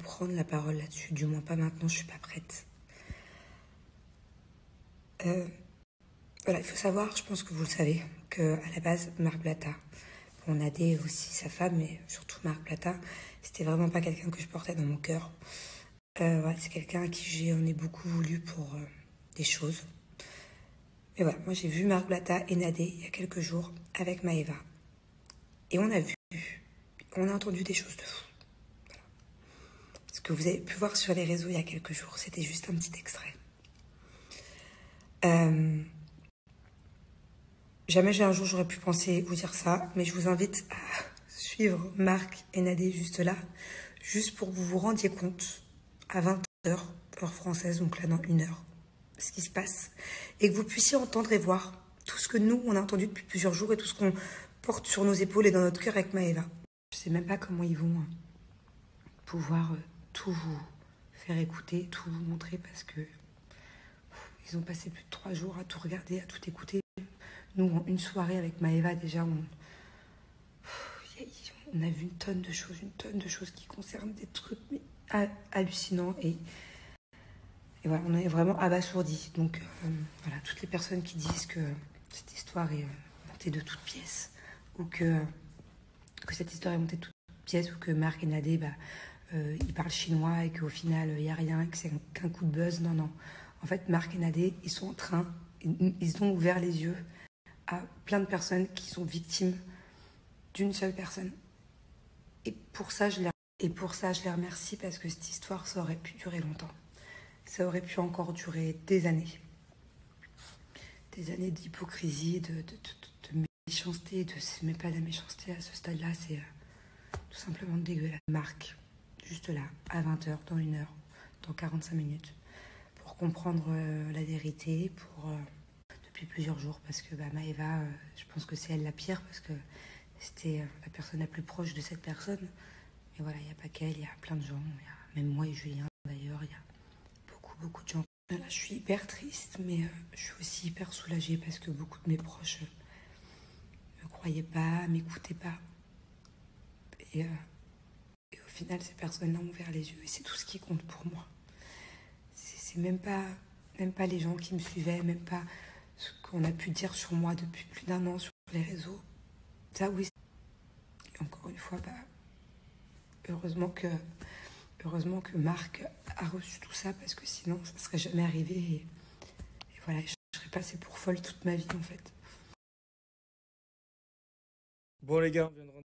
prendre la parole là-dessus, du moins pas maintenant, je suis pas prête. Voilà, il faut savoir, je pense que vous le savez, qu'à la base, Marc Blatta, on a des aussi sa femme, mais surtout Marc Blatta, c'était vraiment pas quelqu'un que je portais dans mon cœur. Voilà, c'est quelqu'un à qui j'en ai beaucoup voulu pour des choses. Mais voilà, moi j'ai vu Marc Blatta et Nadé il y a quelques jours avec Maëva. Et on a entendu des choses de fou. Voilà. Ce que vous avez pu voir sur les réseaux il y a quelques jours, c'était juste un petit extrait. Jamais un jour j'aurais pu penser vous dire ça, mais je vous invite à suivre Marc et Nadé juste là, juste pour que vous vous rendiez compte à 20h, heure française, donc là dans 1 heure, ce qui se passe, et que vous puissiez entendre et voir tout ce que nous, on a entendu depuis plusieurs jours et tout ce qu'on porte sur nos épaules et dans notre cœur avec Maëva. Je sais même pas comment ils vont pouvoir tout vous faire écouter, tout vous montrer, parce que ils ont passé plus de 3 jours à tout regarder, à tout écouter. Nous, en une soirée avec Maëva, déjà, on a vu une tonne de choses qui concernent des trucs hallucinants. Et voilà, on est vraiment abasourdis. Donc, voilà, toutes les personnes qui disent que cette histoire est montée de toutes pièces, ou que cette histoire est montée de toutes pièces, ou que Marc et Nadé, ils parlent chinois et qu'au final, il n'y a rien, que c'est qu'un coup de buzz. Non, non. En fait, Marc et Nadé, ils sont en train, ils ont ouvert les yeux à plein de personnes qui sont victimes d'une seule personne. Et pour ça, je les remercie, parce que cette histoire, ça aurait pu durer longtemps. Ça aurait pu encore durer des années. Des années d'hypocrisie, de méchanceté, c'est même pas de la méchanceté à ce stade-là, c'est tout simplement dégueulasse. Marc, juste là, à 20h, dans 1 heure, dans 45 minutes, pour comprendre la vérité, depuis plusieurs jours, parce que Maëva, je pense que c'est elle la pire, parce que c'était la personne la plus proche de cette personne. Mais voilà, il n'y a pas qu'elle, il y a plein de gens, même moi et Julien d'ailleurs, il y a beaucoup de gens. Là, je suis hyper triste, mais je suis aussi hyper soulagée, parce que beaucoup de mes proches ne me croyaient pas, m'écoutaient pas. Et au final, ces personnes-là ont ouvert les yeux, et c'est tout ce qui compte pour moi. C'est même pas les gens qui me suivaient, même pas ce qu'on a pu dire sur moi depuis plus d'1 an sur les réseaux. Ça, oui. Et encore une fois, heureusement que Marc a reçu tout ça, parce que sinon, ça ne serait jamais arrivé. Et voilà, je serais passée pour folle toute ma vie, en fait. Bon les gars, on vient de rentrer.